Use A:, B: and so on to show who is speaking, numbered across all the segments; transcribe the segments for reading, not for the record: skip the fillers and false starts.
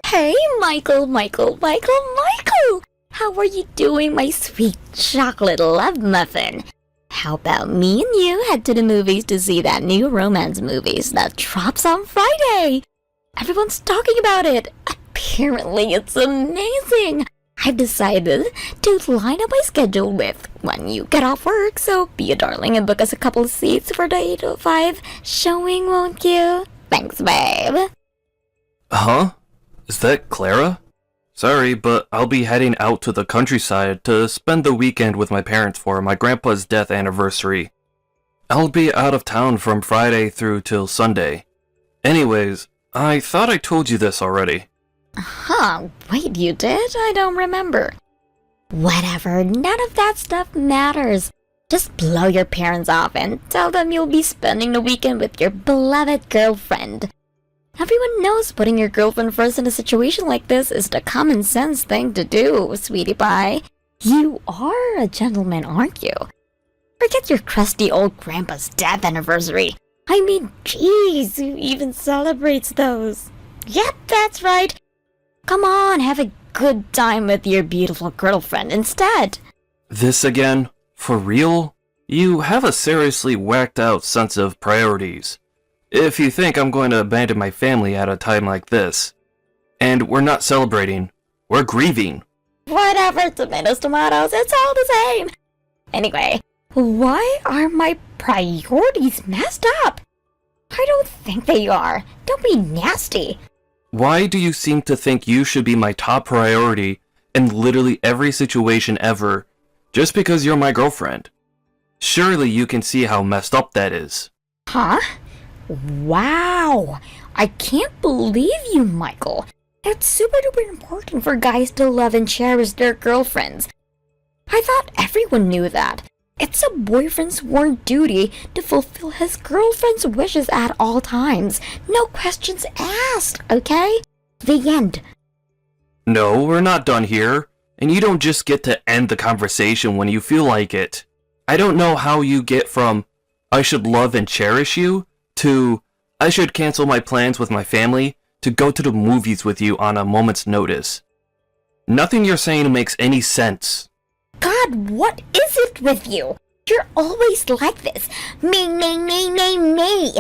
A: Hey, Michael! How are you doing, my sweet chocolate love muffin? How about me and you head to the movies to see that new romance movies that drops on Friday? Everyone's talking about it. Apparently, it's amazing. I've decided to line up my schedule with when you get off work, so be a darling and book us a couple of seats for the 8:05 showing, won't you? Thanks, babe.
B: Huh? Is that Clara? Sorry, but I'll be heading out to the countryside to spend the weekend with my parents for my grandpa's death anniversary. I'll be out of town from Friday through till Sunday. Anyways, I thought I told you this already.
A: Huh, wait, you did? I don't remember. Whatever, none of that stuff matters. Just blow your parents off and tell them you'll be spending the weekend with your beloved girlfriend. Everyone knows putting your girlfriend first in a situation like this is the common sense thing to do, sweetie pie. You are a gentleman, aren't you? Forget your crusty old grandpa's death anniversary. I mean, jeez, who even celebrates those? Yep, that's right. Come on, have a good time with your beautiful girlfriend instead.
B: This again? For real? You have a seriously whacked out sense of priorities. If you think I'm going to abandon my family at a time like this. And we're not celebrating. We're grieving.
A: Whatever, tomatoes, it's all the same. Anyway, why are my priorities messed up? I don't think they are. Don't be nasty.
B: Why do you seem to think you should be my top priority in literally every situation ever, just because you're my girlfriend? Surely you can see how messed up that is.
A: Huh? Wow! I can't believe you, Michael. It's super duper important for guys to love and cherish their girlfriends. I thought everyone knew that. It's a boyfriend's sworn duty to fulfill his girlfriend's wishes at all times. No questions asked, okay? The end.
B: No, we're not done here. And you don't just get to end the conversation when you feel like it. I don't know how you get from, I should love and cherish you, to, I should cancel my plans with my family to go to the movies with you on a moment's notice. Nothing you're saying makes any sense.
A: God, what is it with you? You're always like this. Me.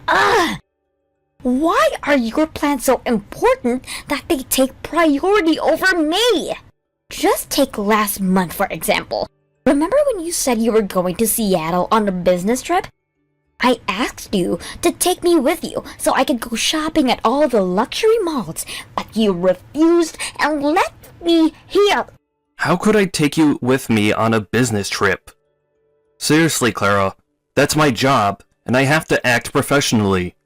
A: Ugh! Why are your plans so important that they take priority over me? Just take last month, for example. Remember when you said you were going to Seattle on a business trip? I asked you to take me with you so I could go shopping at all the luxury malls, but you refused and left me here.
B: How could I take you with me on a business trip? Seriously, Clara, that's my job, and I have to act professionally.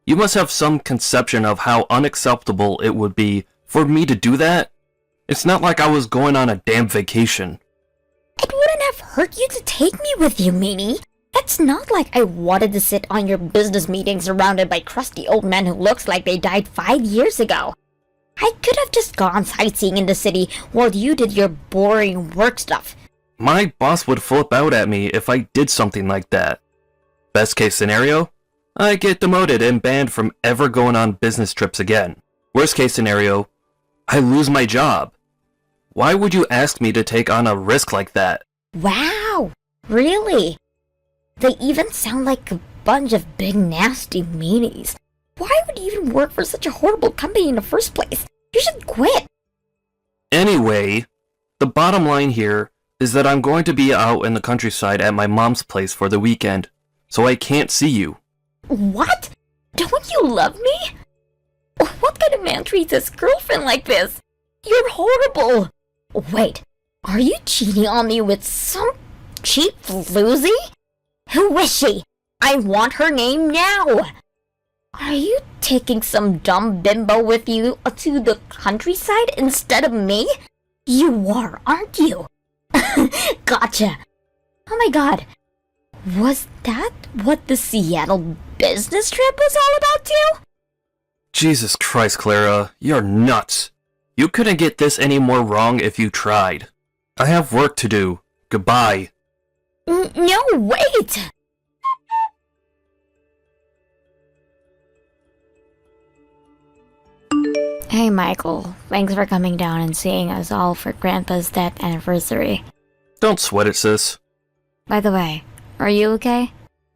B: You must have some conception of how unacceptable it would be for me to do that. It's not like I was going on a damn vacation.
A: It wouldn't have hurt you to take me with you, Meanie. It's not like I wanted to sit on your business meeting surrounded by crusty old men who looks like they died 5 years ago. I could have just gone sightseeing in the city while you did your boring work stuff.
B: My boss would flip out at me if I did something like that. Best case scenario, I get demoted and banned from ever going on business trips again. Worst case scenario, I lose my job. Why would you ask me to take on a risk like that?
A: Wow, really? They even sound like a bunch of big nasty meanies. Why would you even work for such a horrible company in the first place? You should quit.
B: Anyway, the bottom line here is that I'm going to be out in the countryside at my mom's place for the weekend, so I can't see you.
A: What? Don't you love me? What kind of man treats his girlfriend like this? You're horrible. Wait, are you cheating on me with some cheap floozy? Who is she? I want her name now. Are you taking some dumb bimbo with you to the countryside instead of me? You are, aren't you? Gotcha. Oh my god. Was that what the Seattle business trip was all about too?
B: Jesus Christ, Clara, you're nuts. You couldn't get this any more wrong if you tried. I have work to do. Goodbye.
A: No, wait! Hey, Michael. Thanks for coming down and seeing us all for Grandpa's death anniversary.
B: Don't sweat it, sis.
A: By the way, are you okay?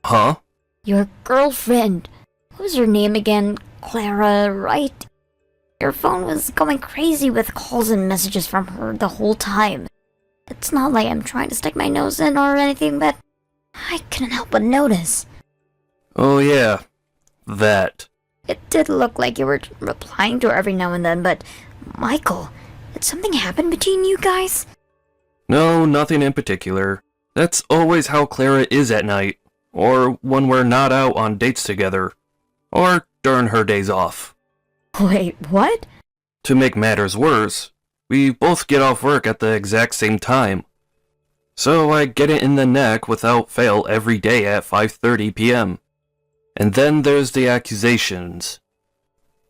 B: Huh?
A: Your girlfriend. What was her name again? Clara, right? Your phone was going crazy with calls and messages from her the whole time. It's not like I'm trying to stick my nose in or anything, but I couldn't help but notice.
B: Oh yeah, that.
A: It did look like you were replying to her every now and then, but Michael, did something happen between you guys?
B: No, nothing in particular. That's always how Clara is at night, or when we're not out on dates together, or during her days off.
A: Wait, what?
B: To make matters worse, we both get off work at the exact same time. So I get it in the neck without fail every day at 5:30 p.m. And then there's the accusations.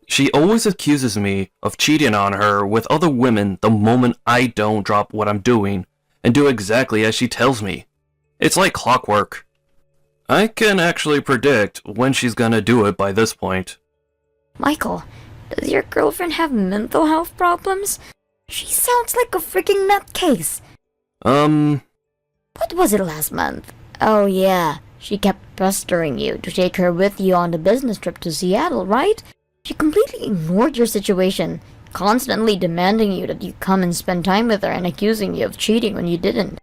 B: She always accuses me of cheating on her with other women the moment I don't drop what I'm doing and do exactly as she tells me. It's like clockwork. I can actually predict when she's gonna do it by this point.
A: Michael, does your girlfriend have mental health problems? She sounds like a freaking nutcase. What was it last month? Oh yeah, she kept pestering you to take her with you on the business trip to Seattle, right? She completely ignored your situation, constantly demanding you that you come and spend time with her and accusing you of cheating when you didn't.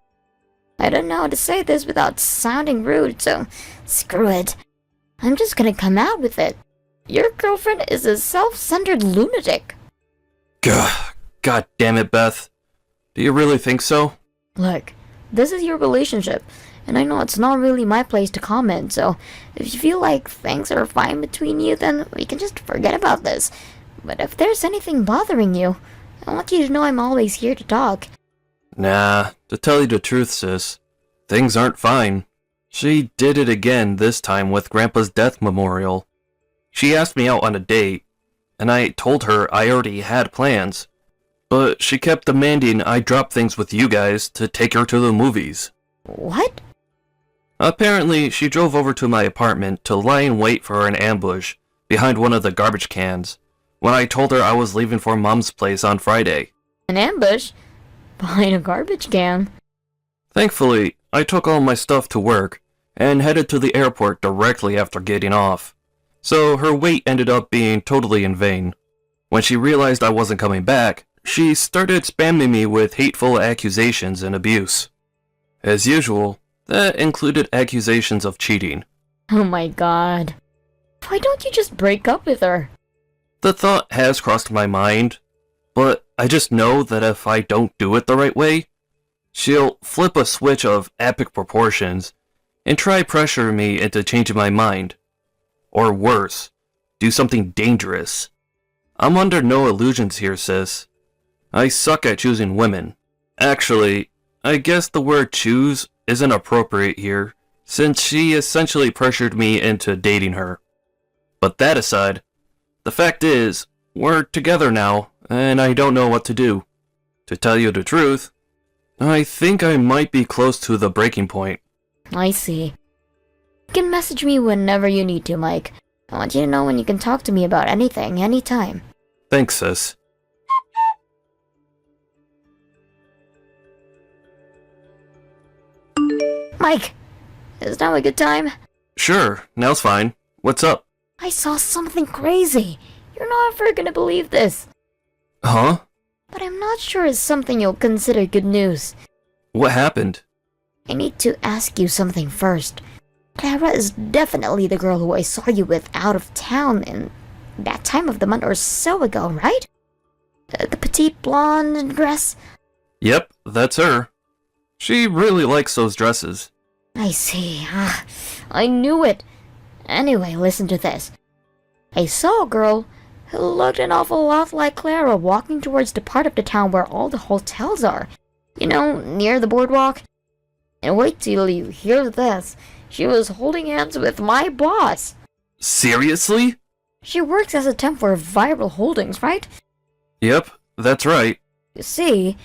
A: I don't know how to say this without sounding rude, so screw it. I'm just gonna come out with it. Your girlfriend is a self-centered lunatic.
B: God damn it, Beth. Do you really think so?
A: Look, this is your relationship, and I know it's not really my place to comment, so if you feel like things are fine between you, then we can just forget about this. But if there's anything bothering you, I want you to know I'm always here to talk.
B: Nah, to tell you the truth, sis, things aren't fine. She did it again, this time with Grandpa's death memorial. She asked me out on a date, and I told her I already had plans. But she kept demanding I drop things with you guys to take her to the movies.
A: What?
B: Apparently, she drove over to my apartment to lie in wait for an ambush behind one of the garbage cans when I told her I was leaving for Mom's place on Friday.
A: An ambush? Behind a garbage can?
B: Thankfully, I took all my stuff to work and headed to the airport directly after getting off, so her wait ended up being totally in vain. When she realized I wasn't coming back, she started spamming me with hateful accusations and abuse. As usual, that included accusations of cheating.
A: Oh my god. Why don't you just break up with her?
B: The thought has crossed my mind, but I just know that if I don't do it the right way, she'll flip a switch of epic proportions and try pressuring me into changing my mind. Or worse, do something dangerous. I'm under no illusions here, sis. I suck at choosing women. Actually, I guess the word choose isn't appropriate here, since she essentially pressured me into dating her. But that aside, the fact is, we're together now, and I don't know what to do. To tell you the truth, I think I might be close to the breaking point.
A: I see. You can message me whenever you need to, Mike. I want you to know when you can talk to me about anything, anytime.
B: Thanks, sis.
A: Mike, is now a good time?
B: Sure, now's fine. What's up?
A: I saw something crazy. You're not ever gonna believe this.
B: Huh?
A: But I'm not sure it's something you'll consider good news.
B: What happened?
A: I need to ask you something first. Clara is definitely the girl who I saw you with out of town in that time of the month or so ago, right? The petite blonde dress?
B: Yep, that's her. She really likes those dresses.
A: I see. I knew it. Anyway, listen to this. I saw a girl who looked an awful lot like Clara walking towards the part of the town where all the hotels are. You know, near the boardwalk. And wait till you hear this. She was holding hands with my boss.
B: Seriously?
A: She works as a temp for Viral Holdings, right?
B: Yep, that's right.
A: You see,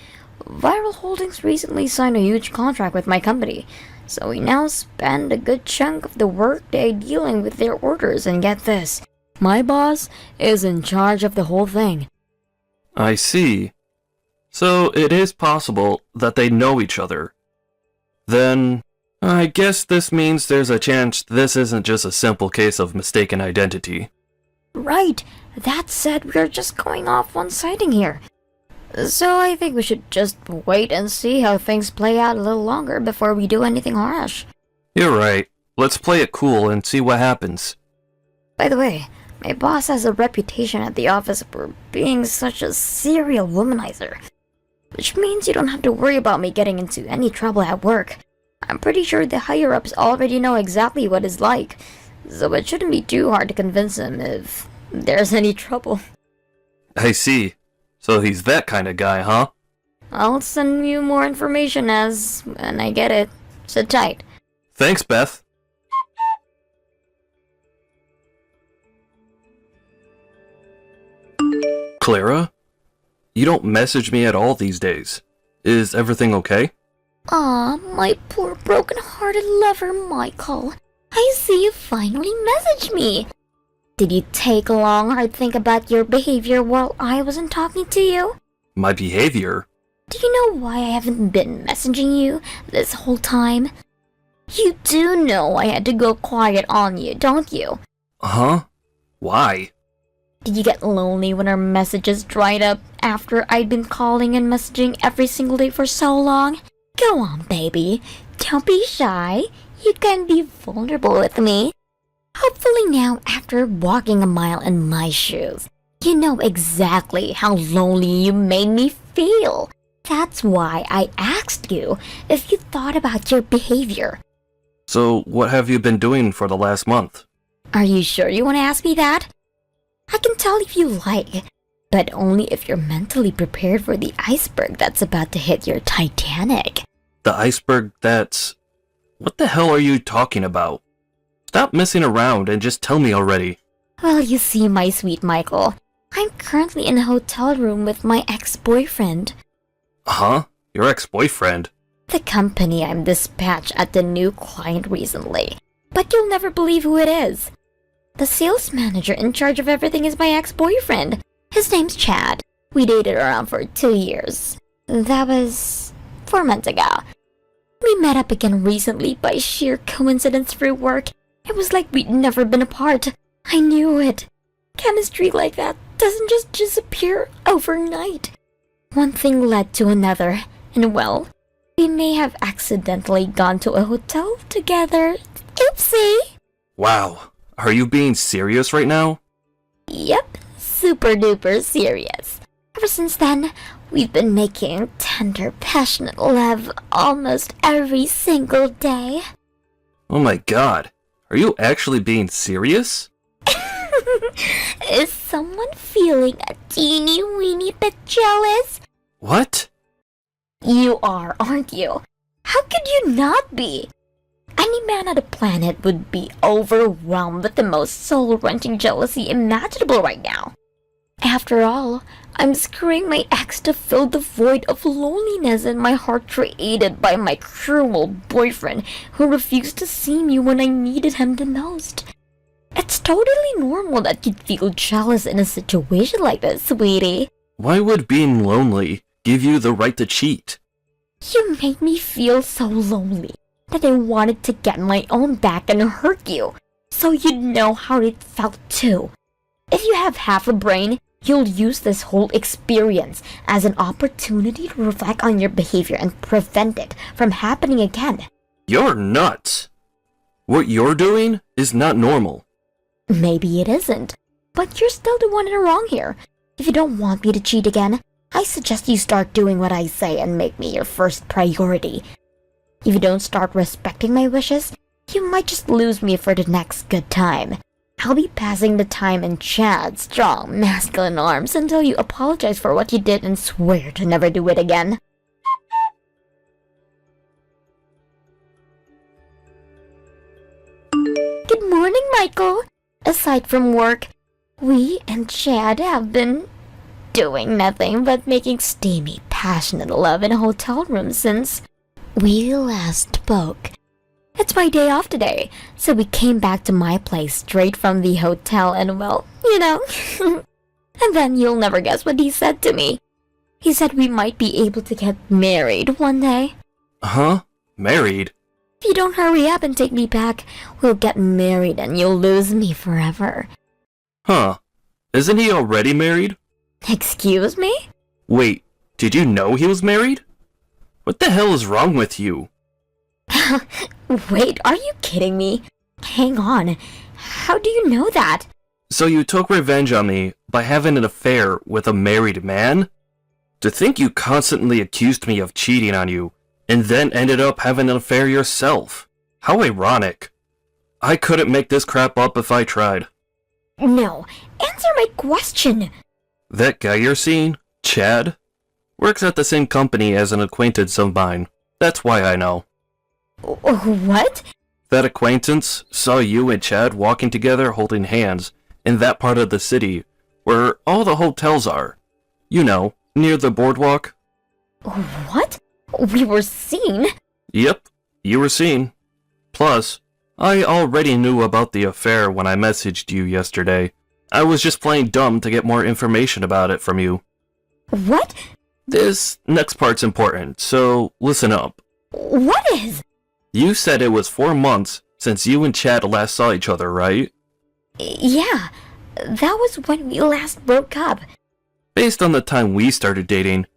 A: Viral Holdings recently signed a huge contract with my company, so we now spend a good chunk of the workday dealing with their orders, and get this. My boss is in charge of the whole thing.
B: I see. So it is possible that they know each other. Then, I guess this means there's a chance this isn't just a simple case of mistaken identity.
A: Right. That said, we're just going off one sighting here. So I think we should just wait and see how things play out a little longer before we do anything harsh.
B: You're right. Let's play it cool and see what happens.
A: By the way, my boss has a reputation at the office for being such a serial womanizer. Which means you don't have to worry about me getting into any trouble at work. I'm pretty sure the higher-ups already know exactly what it's like, so it shouldn't be too hard to convince him if there's any trouble.
B: I see. So he's that kind of guy, huh?
A: I'll send you more information when I get it. Sit tight.
B: Thanks, Beth. Clara? You don't message me at all these days. Is everything okay?
A: Aw, my poor broken-hearted lover, Michael. I see you finally messaged me. Did you take a long, hard think about your behavior while I wasn't talking to you?
B: My behavior?
A: Do you know why I haven't been messaging you this whole time? You do know I had to go quiet on you, don't you?
B: Huh? Why?
A: Did you get lonely when our messages dried up after I'd been calling and messaging every single day for so long? Go on, baby. Don't be shy. You can be vulnerable with me. Hopefully now, after walking a mile in my shoes, you know exactly how lonely you made me feel. That's why I asked you if you thought about your behavior.
B: So, what have you been doing for the last month?
A: Are you sure you want to ask me that? I can tell if you like, but only if you're mentally prepared for the iceberg that's about to hit your Titanic.
B: The iceberg that's... What the hell are you talking about? Stop messing around and just tell me already.
A: Well, you see, my sweet Michael, I'm currently in a hotel room with my ex-boyfriend.
B: Huh? Your ex-boyfriend?
A: The company I'm dispatched at the new client recently. But you'll never believe who it is. The sales manager in charge of everything is my ex-boyfriend. His name's Chad. We dated around for 2 years. That was 4 months ago. We met up again recently by sheer coincidence through work. It was like we'd never been apart. I knew it. Chemistry like that doesn't just disappear overnight. One thing led to another, and well, we may have accidentally gone to a hotel together. Oopsie!
B: Wow. Are you being serious right now?
A: Yep, super duper serious. Ever since then, we've been making tender, passionate love almost every single day.
B: Oh my god. Are you actually being serious?
A: Is someone feeling a teeny weeny bit jealous?
B: What?
A: You are, aren't you? How could you not be? Any man on the planet would be overwhelmed with the most soul-wrenching jealousy imaginable right now. After all, I'm screwing my ex to fill the void of loneliness in my heart created by my cruel boyfriend who refused to see me when I needed him the most. It's totally normal that you'd feel jealous in a situation like this, sweetie.
B: Why would being lonely give you the right to cheat?
A: You made me feel so lonely that I wanted to get my own back and hurt you, so you'd know how it felt too. If you have half a brain, you'll use this whole experience as an opportunity to reflect on your behavior and prevent it from happening again.
B: You're nuts. What you're doing is not normal.
A: Maybe it isn't, but you're still the one in the wrong here. If you don't want me to cheat again, I suggest you start doing what I say and make me your first priority. If you don't start respecting my wishes, you might just lose me for the next good time. I'll be passing the time in Chad's strong, masculine arms until you apologize for what you did and swear to never do it again. Good morning, Michael. Aside from work, we and Chad have been doing nothing but making steamy, passionate love in a hotel room since we last spoke. It's my day off today, so we came back to my place straight from the hotel and well, you know, And then you'll never guess what he said to me. He said we might be able to get married one day.
B: Huh? Married?
A: If you don't hurry up and take me back, we'll get married and you'll lose me forever.
B: Huh. Isn't he already married?
A: Excuse me?
B: Wait, did you know he was married? What the hell is wrong with you?
A: Wait, are you kidding me? Hang on. How do you know that?
B: So you took revenge on me by having an affair with a married man? To think you constantly accused me of cheating on you, and then ended up having an affair yourself. How ironic. I couldn't make this crap up if I tried.
A: No, answer my question.
B: That guy you're seeing, Chad, works at the same company as an acquaintance of mine. That's why I know.
A: What?
B: That acquaintance saw you and Chad walking together holding hands in that part of the city where all the hotels are. You know, near the boardwalk.
A: What? We were seen?
B: Yep, you were seen. Plus, I already knew about the affair when I messaged you yesterday. I was just playing dumb to get more information about it from you.
A: What?
B: This next part's important, so listen up.
A: What is?
B: You said it was 4 months since you and Chad last saw each other, right?
A: Yeah, that was when we last broke up.
B: Based on the time we started dating,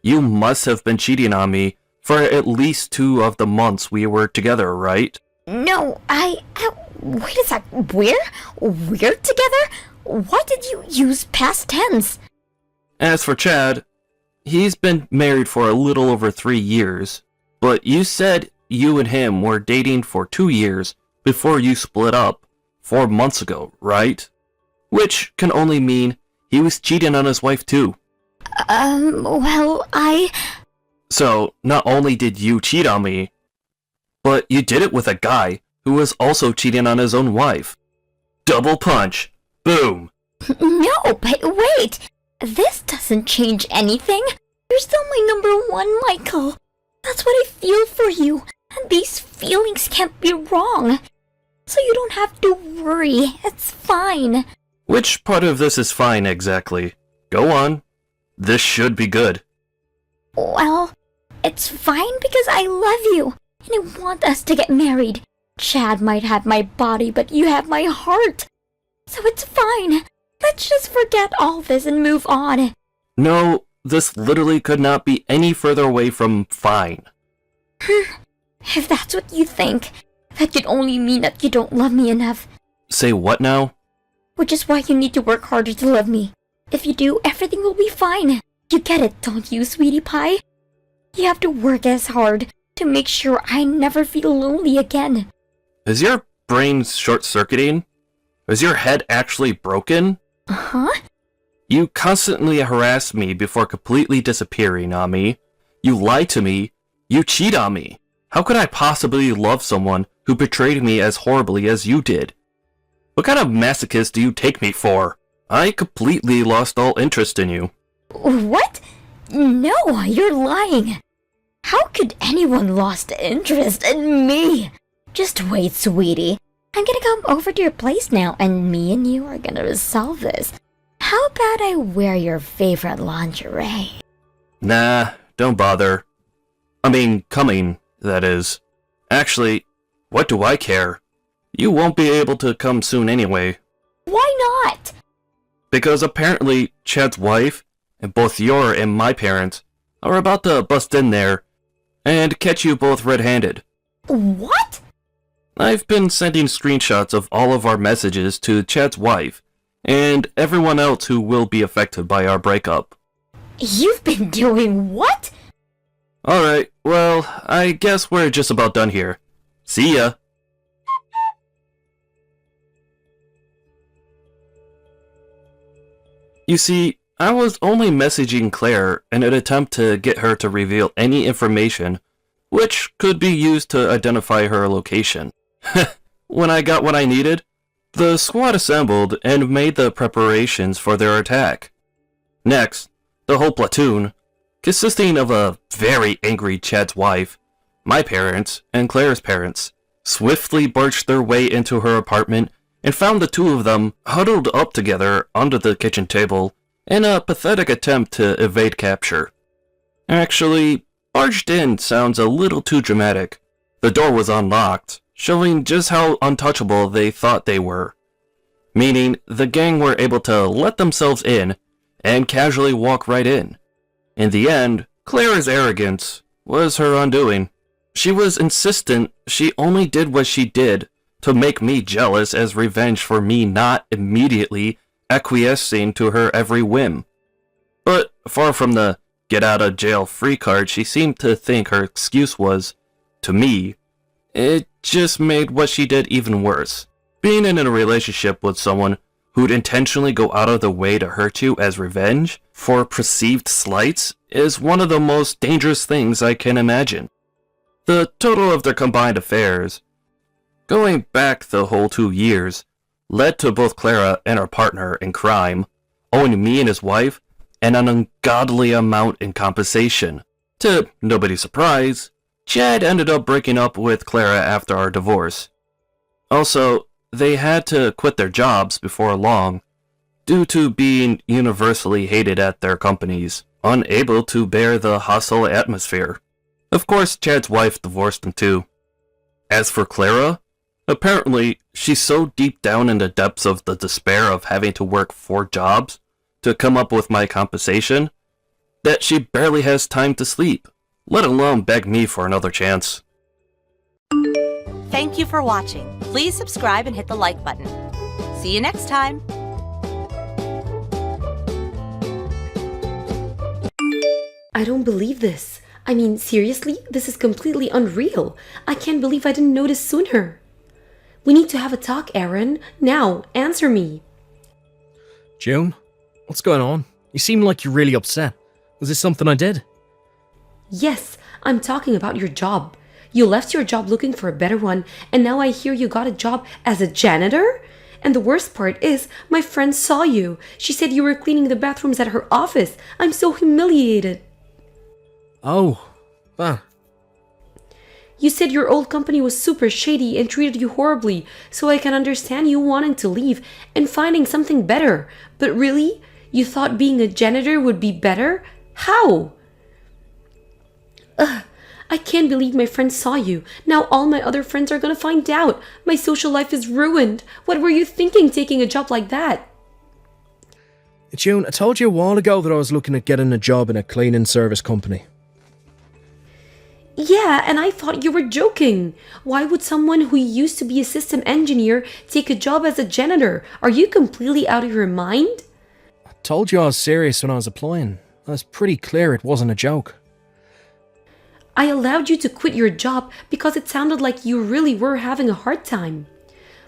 B: you must have been cheating on me for at least 2 of the months we were together, right?
A: No, wait a sec, we're together? Why did you use past tense?
B: As for Chad, he's been married for a little over 3 years, but you said you and him were dating for 2 years before you split up 4 months ago, right? Which can only mean he was cheating on his wife too.
A: Well,
B: So, not only did you cheat on me, but you did it with a guy who was also cheating on his own wife. Double punch. Boom.
A: No, but wait! This doesn't change anything. You're still my number one, Michael. That's what I feel for you, and these feelings can't be wrong. So you don't have to worry, it's fine.
B: Which part of this is fine exactly? Go on. This should be good.
A: Well, it's fine because I love you, and I want us to get married. Chad might have my body, but you have my heart. So it's fine. Let's just forget all this and move on.
B: No, this literally could not be any further away from fine.
A: If that's what you think, that could only mean that you don't love me enough.
B: Say what now?
A: Which is why you need to work harder to love me. If you do, everything will be fine. You get it, don't you, sweetie pie? You have to work as hard to make sure I never feel lonely again.
B: Is your brain short-circuiting? Is your head actually broken?
A: Huh?
B: You constantly harass me before completely disappearing on me. You lie to me. You cheat on me. How could I possibly love someone who betrayed me as horribly as you did? What kind of masochist do you take me for? I completely lost all interest in you.
A: What? No, you're lying. How could anyone lost interest in me? Just wait, sweetie. I'm gonna come over to your place now, and me and you are gonna resolve this. How about I wear your favorite lingerie?
B: Nah, don't bother. I mean, coming, that is. Actually, what do I care? You won't be able to come soon anyway.
A: Why not?
B: Because apparently Chad's wife, and both your and my parents, are about to bust in there and catch you both red-handed.
A: What?
B: I've been sending screenshots of all of our messages to Chad's wife, and everyone else who will be affected by our breakup.
A: You've been doing what?
B: Alright, well, I guess we're just about done here. See ya! You see, I was only messaging Claire in an attempt to get her to reveal any information which could be used to identify her location. When I got what I needed, the squad assembled and made the preparations for their attack. Next, the whole platoon, consisting of a very angry Chad's wife, my parents, and Claire's parents, swiftly barged their way into her apartment and found the two of them huddled up together under the kitchen table in a pathetic attempt to evade capture. Actually, barged in sounds a little too dramatic. The door was unlocked, showing just how untouchable they thought they were. Meaning, the gang were able to let themselves in and casually walk right in. In the end, Clara's arrogance was her undoing. She was insistent she only did what she did to make me jealous as revenge for me not immediately acquiescing to her every whim. But far from the get-out-of-jail-free card she seemed to think her excuse was, to me, it just made what she did even worse. Being in a relationship with someone who'd intentionally go out of the way to hurt you as revenge for perceived slights is one of the most dangerous things I can imagine. The total of their combined affairs, going back the whole 2 years, led to both Clara and her partner in crime owing me and his wife an ungodly amount in compensation. To nobody's surprise, Chad ended up breaking up with Clara after our divorce. Also, they had to quit their jobs before long, due to being universally hated at their companies, unable to bear the hostile atmosphere. Of course, Chad's wife divorced him too. As for Clara, apparently she's so deep down in the depths of the despair of having to work 4 jobs to come up with my compensation, that she barely has time to sleep, let alone beg me for another chance.
C: Thank you for watching. Please subscribe and hit the like button. See you next time.
D: I don't believe this. I mean, seriously? This is completely unreal. I can't believe I didn't notice sooner. We need to have a talk, Aaron. Now, answer me.
E: June, what's going on? You seem like you're really upset. Was this something I did?
D: Yes, I'm talking about your job. You left your job looking for a better one, and now I hear you got a job as a janitor? And the worst part is, my friend saw you. She said you were cleaning the bathrooms at her office. I'm so humiliated.
E: Oh, that.
D: You said your old company was super shady and treated you horribly, so I can understand you wanting to leave and finding something better. But really? You thought being a janitor would be better? How? Ugh, I can't believe my friend saw you. Now all my other friends are gonna find out. My social life is ruined. What were you thinking taking a job like that?
E: June, I told you a while ago that I was looking at getting a job in a cleaning service company.
D: Yeah, and I thought you were joking. Why would someone who used to be a system engineer take a job as a janitor? Are you completely out of your mind?
E: I told you I was serious when I was applying. I was pretty clear it wasn't a joke.
D: I allowed you to quit your job because it sounded like you really were having a hard time.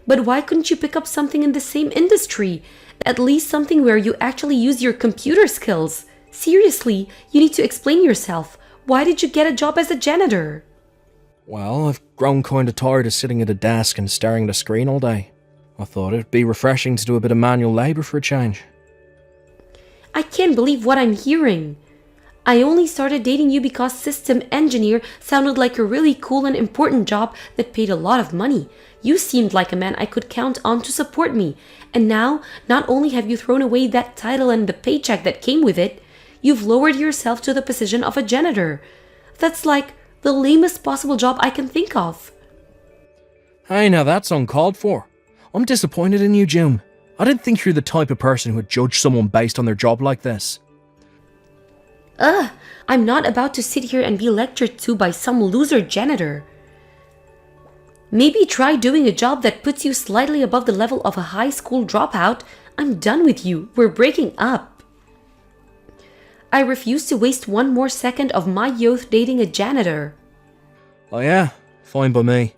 D: But why couldn't you pick up something in the same industry? At least something where you actually use your computer skills. Seriously, you need to explain yourself. Why did you get a job as a janitor?
E: Well, I've grown kind of tired of sitting at a desk and staring at a screen all day. I thought it'd be refreshing to do a bit of manual labour for a change.
D: I can't believe what I'm hearing. I only started dating you because system engineer sounded like a really cool and important job that paid a lot of money. You seemed like a man I could count on to support me. And now, not only have you thrown away that title and the paycheck that came with it, you've lowered yourself to the position of a janitor. That's like the lamest possible job I can think of.
E: Hey, now that's uncalled for. I'm disappointed in you, June. I didn't think you're the type of person who would judge someone based on their job like this.
D: I'm not about to sit here and be lectured to by some loser janitor. Maybe try doing a job that puts you slightly above the level of a high school dropout. I'm done with you. We're breaking up. I refuse to waste one more second of my youth dating a janitor.
E: Oh yeah, fine by me.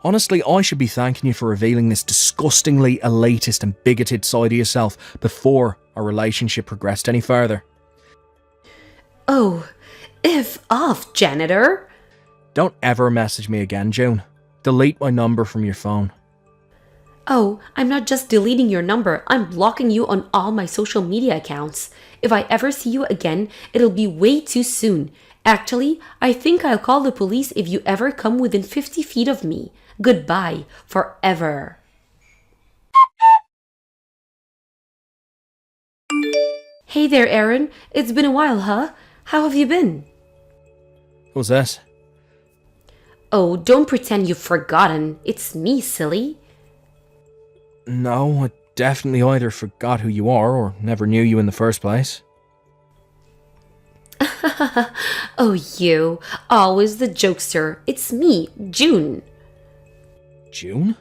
E: Honestly, I should be thanking you for revealing this disgustingly elitist and bigoted side of yourself before our relationship progressed any further.
D: Oh, F off, janitor.
E: Don't ever message me again, June. Delete my number from your phone.
D: Oh, I'm not just deleting your number, I'm blocking you on all my social media accounts. If I ever see you again, it'll be way too soon. Actually, I think I'll call the police if you ever come within 50 feet of me. Goodbye, forever. Hey there, Aaron. It's been a while, huh? How have you been?
E: Who's this?
D: Oh, don't pretend you've forgotten. It's me, silly.
E: No, I definitely either forgot who you are or never knew you in the first place.
D: Oh, you. Always the jokester. It's me, June.
E: June?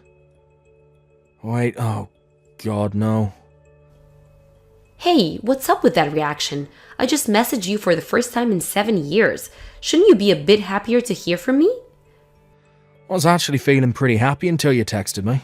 E: Wait, oh god, no.
D: Hey, what's up with that reaction? I just messaged you for the first time in 7 years. Shouldn't you be a bit happier to hear from me?
E: I was actually feeling pretty happy until you texted me.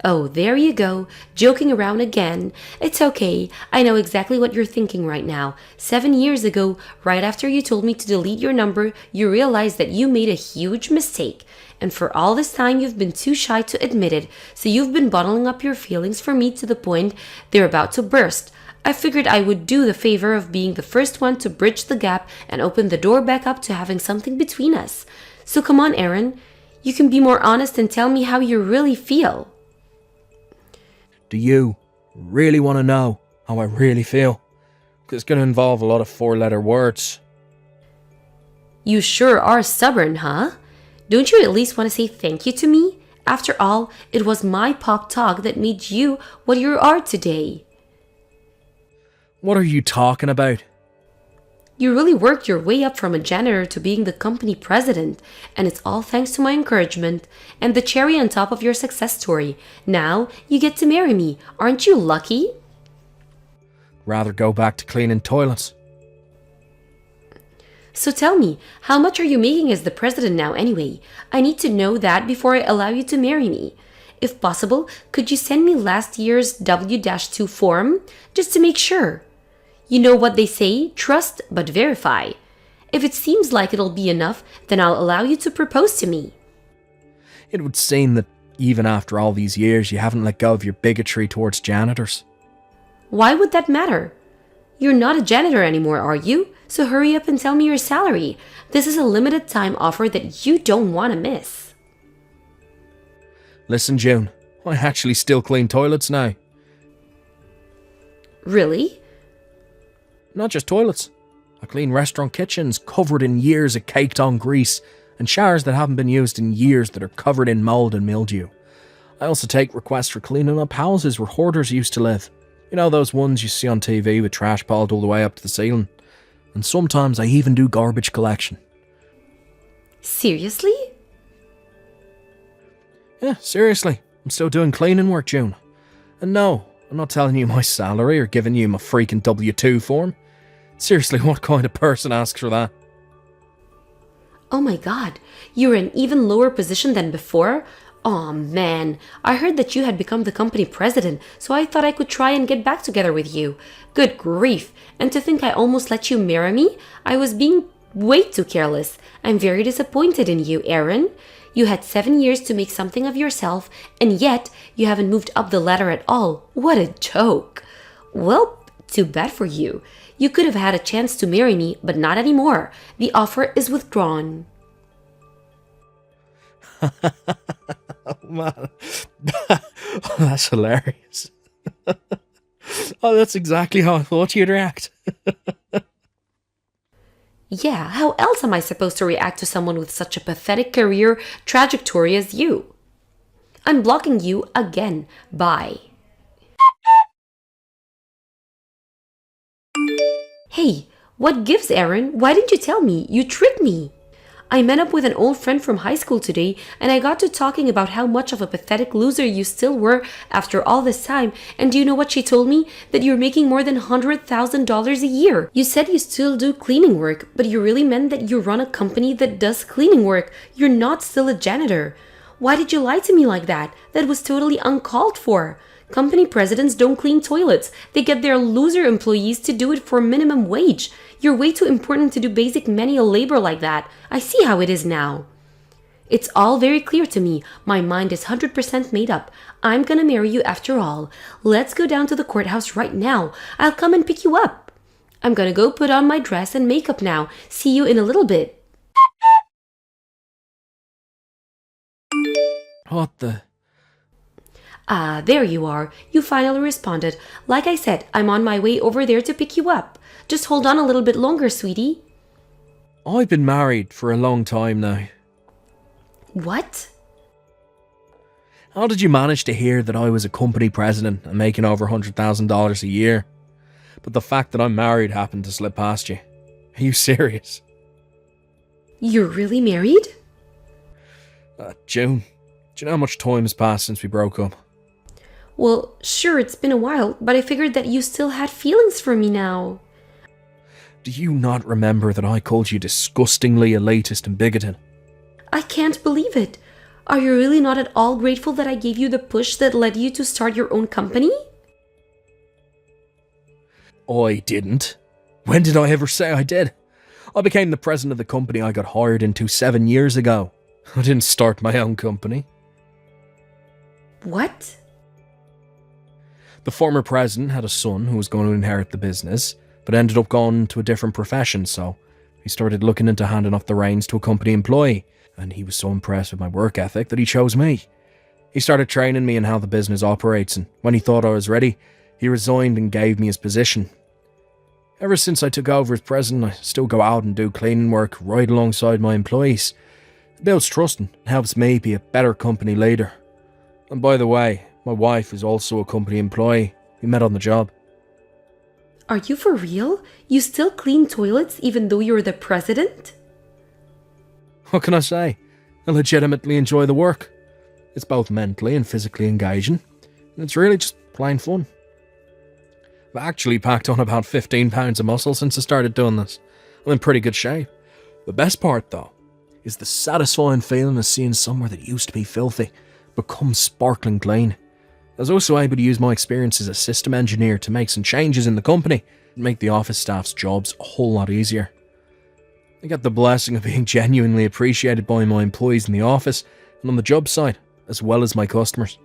D: Oh, there you go, joking around again. It's okay, I know exactly what you're thinking right now. 7 years ago, right after you told me to delete your number, you realized that you made a huge mistake. And for all this time, you've been too shy to admit it, so you've been bottling up your feelings for me to the point they're about to burst. I figured I would do the favor of being the first one to bridge the gap and open the door back up to having something between us. So come on, Aaron, you can be more honest and tell me how you really feel.
E: Do you really want to know how I really feel? Because it's going to involve a lot of 4-letter words.
D: You sure are stubborn, huh? Don't you at least want to say thank you to me? After all, it was my pop talk that made you what you are today.
E: What are you talking about?
D: You really worked your way up from a janitor to being the company president, and it's all thanks to my encouragement and the cherry on top of your success story. Now you get to marry me. Aren't you lucky?
E: Rather go back to cleaning toilets.
D: So tell me, how much are you making as the president now anyway? I need to know that before I allow you to marry me. If possible, could you send me last year's W-2 form just to make sure? You know what they say, trust but verify. If it seems like it'll be enough, then I'll allow you to propose to me.
E: It would seem that even after all these years, you haven't let go of your bigotry towards janitors.
D: Why would that matter? You're not a janitor anymore, are you? So hurry up and tell me your salary. This is a limited time offer that you don't want to miss.
E: Listen, June, I actually still clean toilets now.
D: Really?
E: Not just toilets. I clean restaurant kitchens covered in years of caked-on grease and showers that haven't been used in years that are covered in mould and mildew. I also take requests for cleaning up houses where hoarders used to live. You know those ones you see on TV with trash piled all the way up to the ceiling? And sometimes I even do garbage collection.
D: Seriously?
E: Yeah, seriously. I'm still doing cleaning work, June. And no, I'm not telling you my salary or giving you my freaking W-2 form. Seriously, what kind of person asks for that?
D: Oh my god, you're in even lower position than before? Aw man, I heard that you had become the company president, so I thought I could try and get back together with you. Good grief, and to think I almost let you marry me? I was being way too careless. I'm very disappointed in you, Aaron. You had 7 years to make something of yourself, and yet you haven't moved up the ladder at all. What a joke. Well, too bad for you. You could have had a chance to marry me, but not anymore. The offer is withdrawn.
E: Oh man, oh, that's hilarious. Oh, that's exactly how I thought you'd react.
D: Yeah, how else am I supposed to react to someone with such a pathetic career trajectory as you? I'm blocking you again. Bye. Hey, what gives, Aaron? Why didn't you tell me? You tricked me. I met up with an old friend from high school today, and I got to talking about how much of a pathetic loser you still were after all this time. And do you know what she told me? That you're making more than $100,000 a year. You said you still do cleaning work, but you really meant that you run a company that does cleaning work. You're not still a janitor. Why did you lie to me like that? That was totally uncalled for. Company presidents don't clean toilets. They get their loser employees to do it for minimum wage. You're way too important to do basic manual labor like that. I see how it is now. It's all very clear to me. My mind is 100% made up. I'm gonna marry you after all. Let's go down to the courthouse right now. I'll come and pick you up. I'm gonna go put on my dress and makeup now. See you in a little bit.
E: What the?
D: Ah, there you are. You finally responded. Like I said, I'm on my way over there to pick you up. Just hold on a little bit longer, sweetie.
E: I've been married for a long time now.
D: What?
E: How did you manage to hear that I was a company president and making over $100,000 a year? But the fact that I'm married happened to slip past you. Are you serious?
D: You're really married?
E: June, do you know how much time has passed since we broke up?
D: Well, sure, it's been a while, but I figured that you still had feelings for me now.
E: Do you not remember that I called you disgustingly elitist and bigoted?
D: I can't believe it. Are you really not at all grateful that I gave you the push that led you to start your own company?
E: I didn't. When did I ever say I did? I became the president of the company I got hired into 7 years ago. I didn't start my own company.
D: What?
E: The former president had a son who was going to inherit the business, but ended up going to a different profession, so he started looking into handing off the reins to a company employee, and he was so impressed with my work ethic that he chose me. He started training me in how the business operates, and when he thought I was ready, he resigned and gave me his position. Ever since I took over as president, I still go out and do cleaning work right alongside my employees. It builds trust and helps me be a better company leader. And by the way, my wife is also a company employee. We met on the job.
D: Are you for real? You still clean toilets even though you're the president?
E: What can I say? I legitimately enjoy the work. It's both mentally and physically engaging, and it's really just plain fun. I've actually packed on about 15 pounds of muscle since I started doing this. I'm in pretty good shape. The best part, though, is the satisfying feeling of seeing somewhere that used to be filthy become sparkling clean. I was also able to use my experience as a system engineer to make some changes in the company and make the office staff's jobs a whole lot easier. I get the blessing of being genuinely appreciated by my employees in the office and on the job site, as well as my customers.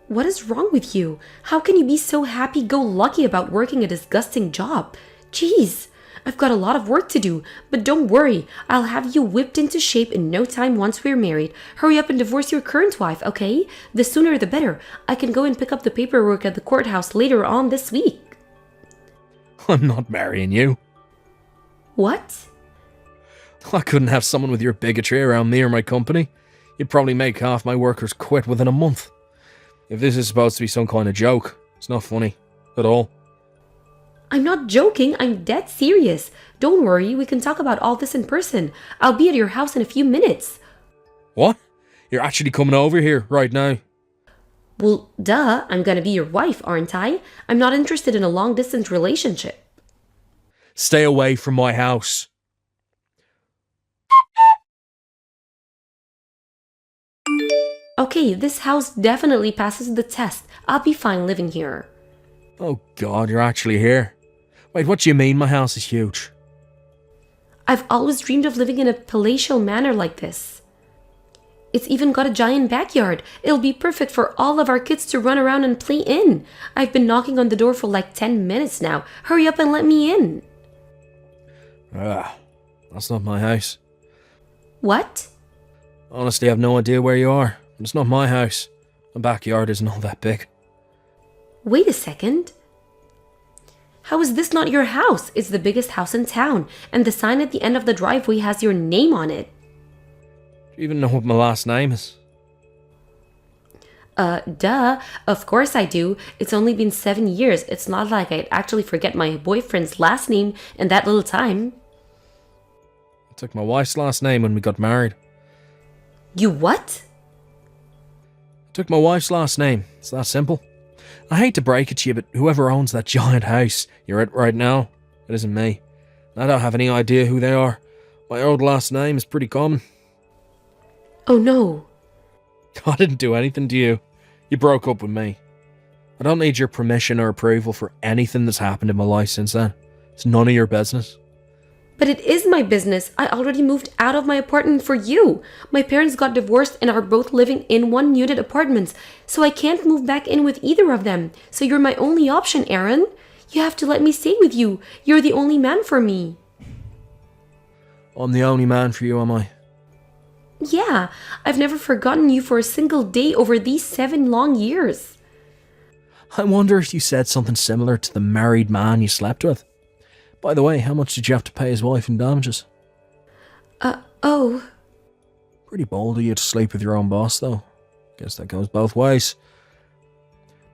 D: What is wrong with you? How can you be so happy-go-lucky about working a disgusting job? Jeez, I've got a lot of work to do, but don't worry, I'll have you whipped into shape in no time once we're married. Hurry up and divorce your current wife, okay? The sooner the better. I can go and pick up the paperwork at the courthouse later on this week.
E: I'm not marrying you.
D: What?
E: I couldn't have someone with your bigotry around me or my company. You'd probably make half my workers quit within a month. If this is supposed to be some kind of joke, it's not funny at all.
D: I'm not joking, I'm dead serious. Don't worry, we can talk about all this in person. I'll be at your house in a few minutes.
E: What? You're actually coming over here right now?
D: Well, duh, I'm gonna be your wife, aren't I? I'm not interested in a long-distance relationship.
E: Stay away from my house.
D: Okay, this house definitely passes the test. I'll be fine living here.
E: Oh God, you're actually here. Wait, what do you mean my house is huge?
D: I've always dreamed of living in a palatial manor like this. It's even got a giant backyard. It'll be perfect for all of our kids to run around and play in. I've been knocking on the door for like 10 minutes now. Hurry up and let me in.
E: That's not my house.
D: What?
E: Honestly, I have no idea where you are. It's not my house. My backyard isn't all that big.
D: Wait a second. How is this not your house? It's the biggest house in town, and the sign at the end of the driveway has your name on it.
E: Do you even know what my last name is?
D: Duh. Of course I do. It's only been 7 years. It's not like I'd actually forget my boyfriend's last name in that little time.
E: I took my wife's last name when we got married.
D: You what?
E: I took my wife's last name. It's that simple. I hate to break it to you, but whoever owns that giant house you're at right now, it isn't me. I don't have any idea who they are. My old last name is pretty common.
D: Oh no.
E: I didn't do anything to you. You broke up with me. I don't need your permission or approval for anything that's happened in my life since then. It's none of your business.
D: But it is my business. I already moved out of my apartment for you. My parents got divorced and are both living in one unit apartments, so I can't move back in with either of them. So you're my only option, Aaron. You have to let me stay with you. You're the only man for me.
E: I'm the only man for you, am I?
D: Yeah, I've never forgotten you for a single day over these 7 long years.
E: I wonder if you said something similar to the married man you slept with. By the way, how much did you have to pay his wife in damages?
D: Oh,
E: Pretty bold of you to sleep with your own boss, though. Guess that goes both ways.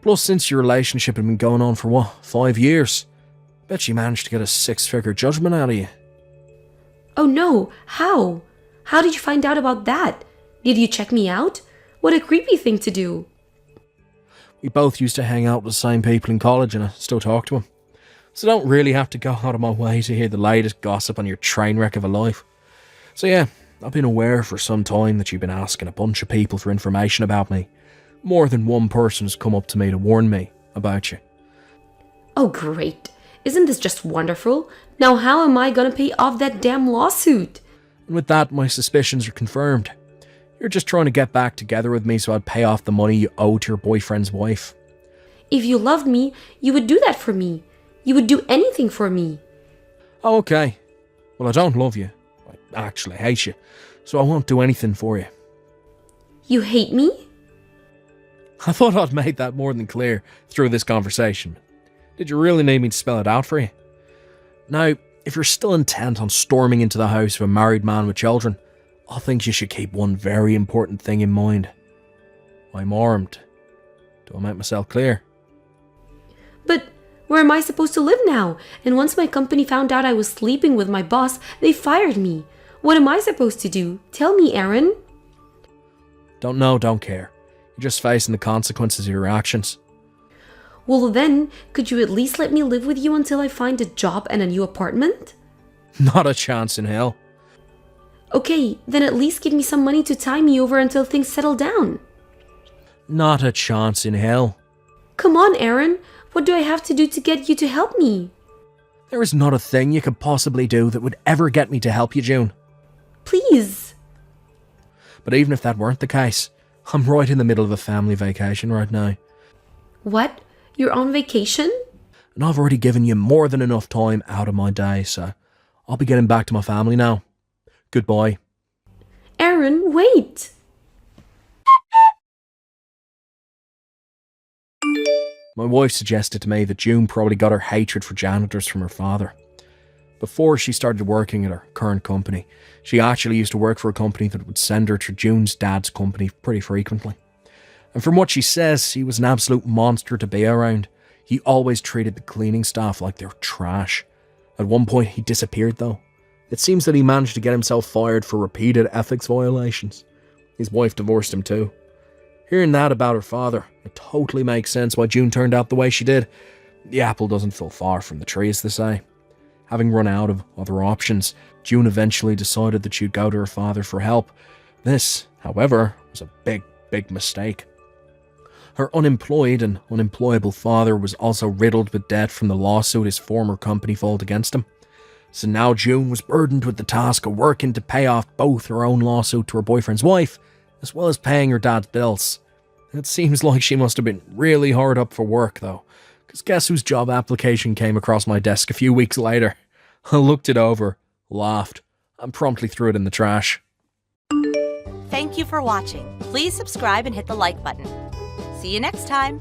E: Plus, since your relationship had been going on for what, 5 years? Bet she managed to get a 6-figure judgment out of you.
D: oh no, how? How did you find out about that? Did you check me out? What a creepy thing to do.
E: We both used to hang out with the same people in college and I still talk to them. So I don't really have to go out of my way to hear the latest gossip on your train wreck of a life. So yeah, I've been aware for some time that you've been asking a bunch of people for information about me. More than one person has come up to me to warn me about you.
D: Oh great. Isn't this just wonderful? Now how am I gonna pay off that damn lawsuit?
E: And with that, my suspicions are confirmed. You're just trying to get back together with me so I'd pay off the money you owe to your boyfriend's wife.
D: If you loved me, you would do that for me. You would do anything for me.
E: Oh, okay. Well, I don't love you. I actually hate you. So I won't do anything for you.
D: You hate me?
E: I thought I'd made that more than clear through this conversation. Did you really need me to spell it out for you? Now, if you're still intent on storming into the house of a married man with children, I think you should keep one very important thing in mind. I'm armed. Do I make myself clear?
D: But where am I supposed to live now? And once my company found out I was sleeping with my boss, they fired me. What am I supposed to do? Tell me, Aaron.
E: Don't know, don't care. You're just facing the consequences of your actions.
D: Well then, could you at least let me live with you until I find a job and a new apartment?
E: Not a chance in hell.
D: Okay, then at least give me some money to tie me over until things settle down.
E: Not a chance in hell.
D: Come on, Aaron. What do I have to do to get you to help me?
E: There is not a thing you could possibly do that would ever get me to help you, June.
D: Please.
E: But even if that weren't the case, I'm right in the middle of a family vacation right now.
D: What? You're on vacation?
E: And I've already given you more than enough time out of my day, so I'll be getting back to my family now. Goodbye.
D: Aaron, wait.
E: My wife suggested to me that June probably got her hatred for janitors from her father. Before she started working at her current company, she actually used to work for a company that would send her to June's dad's company pretty frequently. And from what she says, he was an absolute monster to be around. He always treated the cleaning staff like they were trash. At one point, he disappeared though. It seems that he managed to get himself fired for repeated ethics violations. His wife divorced him too. Hearing that about her father, it totally makes sense why June turned out the way she did. The apple doesn't fall far from the tree, as they say. Having run out of other options, June eventually decided that she'd go to her father for help. This, however, was a big mistake. Her unemployed and unemployable father was also riddled with debt from the lawsuit his former company filed against him. So now June was burdened with the task of working to pay off both her own lawsuit to her boyfriend's wife, as well as paying her dad's bills. It seems like she must have been really hard up for work though, because guess whose job application came across my desk a few weeks later? I looked it over, laughed, and promptly threw it in the trash.
C: Thank you for watching. Please subscribe and hit the like button. See you next time.